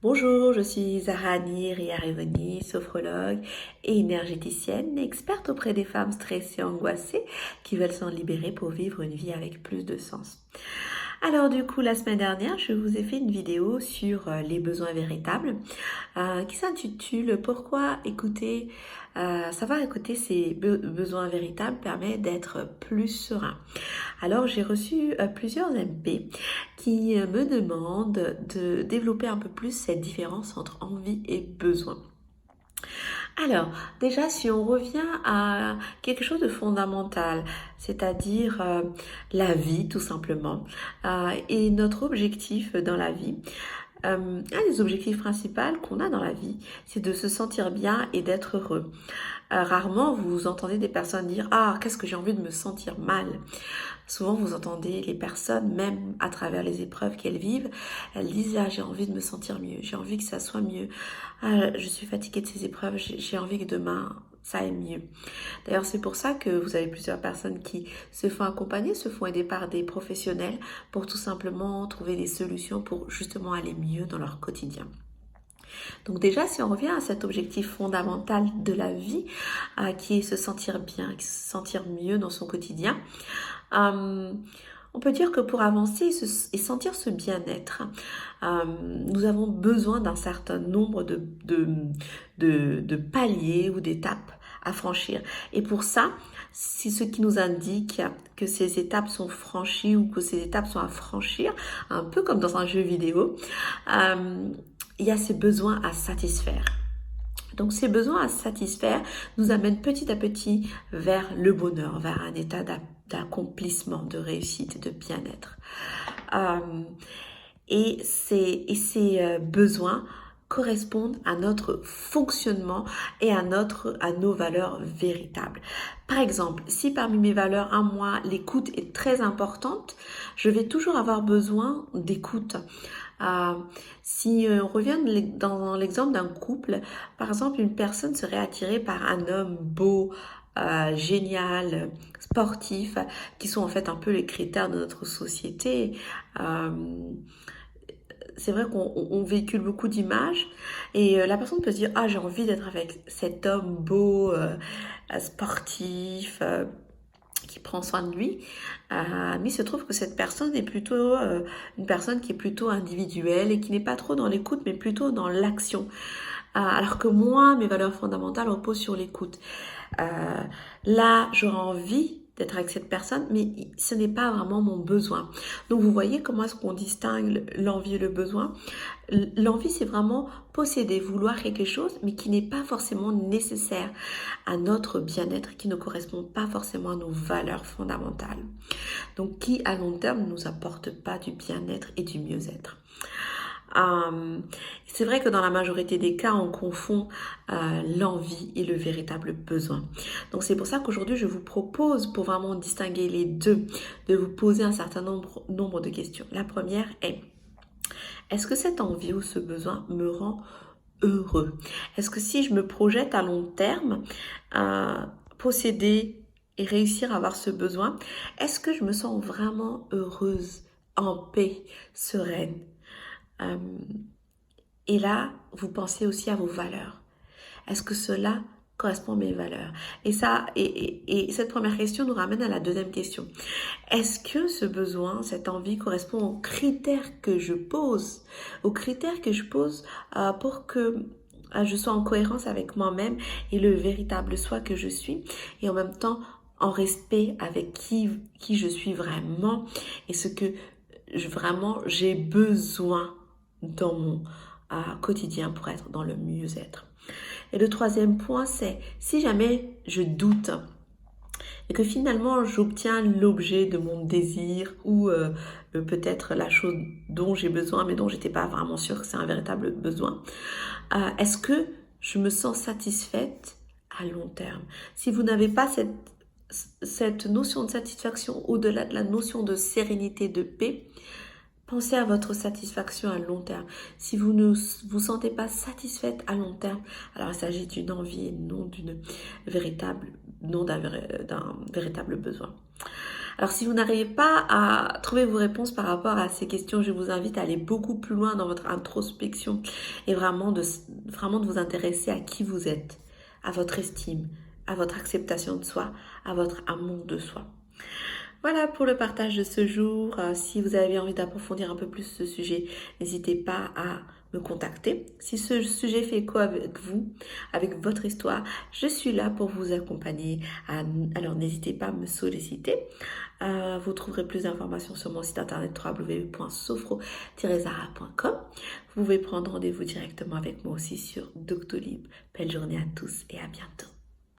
Bonjour, je suis Zahra Riarevoni, sophrologue et énergéticienne, experte auprès des femmes stressées et angoissées qui veulent s'en libérer pour vivre une vie avec plus de sens. Alors du coup, la semaine dernière, je vous ai fait une vidéo sur les besoins véritables qui s'intitule «Pourquoi écouter, savoir écouter ses besoins véritables permet d'être plus serein». Alors j'ai reçu plusieurs MP qui me demandent de développer un peu plus cette différence entre envie et besoin. Alors, déjà, si on revient à quelque chose de fondamental, c'est-à-dire la vie tout simplement, et notre objectif dans la vie, un des objectifs principaux qu'on a dans la vie, c'est de se sentir bien et d'être heureux. Rarement vous entendez des personnes dire «Ah, qu'est-ce que j'ai envie de me sentir mal». Souvent vous entendez les personnes, même à travers les épreuves qu'elles vivent, elles disent «Ah, j'ai envie de me sentir mieux, j'ai envie que ça soit mieux. Ah, je suis fatiguée de ces épreuves, j'ai envie que demain ça aille mieux». D'ailleurs, c'est pour ça que vous avez plusieurs personnes qui se font accompagner, se font aider par des professionnels pour tout simplement trouver des solutions pour justement aller mieux dans leur quotidien. Donc déjà, si on revient à cet objectif fondamental de la vie, qui est se sentir bien, se sentir mieux dans son quotidien, on peut dire que pour avancer et sentir ce bien-être, nous avons besoin d'un certain nombre de paliers ou d'étapes à franchir. Et pour ça, c'est ce qui nous indique que ces étapes sont franchies ou que ces étapes sont à franchir, un peu comme dans un jeu vidéo. Il y a ces besoins à satisfaire. Donc ces besoins à satisfaire nous amènent petit à petit vers le bonheur, vers un état d'accomplissement, de réussite, de bien-être. Et ces besoins correspondent à notre fonctionnement et à nos valeurs véritables. Par exemple, si parmi mes valeurs à moi, l'écoute est très importante, je vais toujours avoir besoin d'écoute. Si on revient dans l'exemple d'un couple, par exemple, une personne serait attirée par un homme beau, génial, sportif, qui sont en fait un peu les critères de notre société. C'est vrai qu'on véhicule beaucoup d'images et la personne peut se dire «Ah, j'ai envie d'être avec cet homme beau, sportif, qui prend soin de lui». Mais il se trouve que cette personne est plutôt une personne qui est plutôt individuelle et qui n'est pas trop dans l'écoute, mais plutôt dans l'action. Alors que moi, mes valeurs fondamentales reposent sur l'écoute. Là, j'aurais envie d'être avec cette personne, mais ce n'est pas vraiment mon besoin. Donc, vous voyez comment est-ce qu'on distingue l'envie et le besoin. L'envie, c'est vraiment posséder, vouloir quelque chose, mais qui n'est pas forcément nécessaire à notre bien-être, qui ne correspond pas forcément à nos valeurs fondamentales. Donc, qui, à long terme, ne nous apporte pas du bien-être et du mieux-être. C'est vrai que dans la majorité des cas, on confond l'envie et le véritable besoin. Donc c'est pour ça qu'aujourd'hui, je vous propose, pour vraiment distinguer les deux, de vous poser un certain nombre de questions. La première est, est-ce que cette envie ou ce besoin me rend heureux? Est-ce que si je me projette à long terme, posséder et réussir à avoir ce besoin, est-ce que je me sens vraiment heureuse, en paix, sereine? Et là, vous pensez aussi à vos valeurs. Est-ce que cela correspond à mes valeurs? Et ça, et cette première question nous ramène à la deuxième question. Est-ce que ce besoin, cette envie correspond aux critères que je pose, pour que je sois en cohérence avec moi-même et le véritable soi que je suis, et en même temps en respect avec qui je suis vraiment et ce que vraiment j'ai besoin dans mon quotidien pour être dans le mieux-être. Et le troisième point, c'est si jamais je doute et que finalement j'obtiens l'objet de mon désir ou peut-être la chose dont j'ai besoin mais dont j'étais pas vraiment sûre que c'est un véritable besoin, est-ce que je me sens satisfaite à long terme? Si vous n'avez pas cette notion de satisfaction au-delà de la notion de sérénité, de paix, pensez à votre satisfaction à long terme. Si vous ne vous sentez pas satisfaite à long terme, alors il s'agit d'une envie et non d'un véritable besoin. Alors si vous n'arrivez pas à trouver vos réponses par rapport à ces questions, je vous invite à aller beaucoup plus loin dans votre introspection et vraiment de vous intéresser à qui vous êtes, à votre estime, à votre acceptation de soi, à votre amour de soi. Voilà pour le partage de ce jour. Si vous avez envie d'approfondir un peu plus ce sujet, n'hésitez pas à me contacter. Si ce sujet fait écho avec vous, avec votre histoire, je suis là pour vous accompagner. Alors n'hésitez pas à me solliciter. Vous trouverez plus d'informations sur mon site internet www.sophro-zara.com. Vous pouvez prendre rendez-vous directement avec moi aussi sur Doctolib. Belle journée à tous et à bientôt.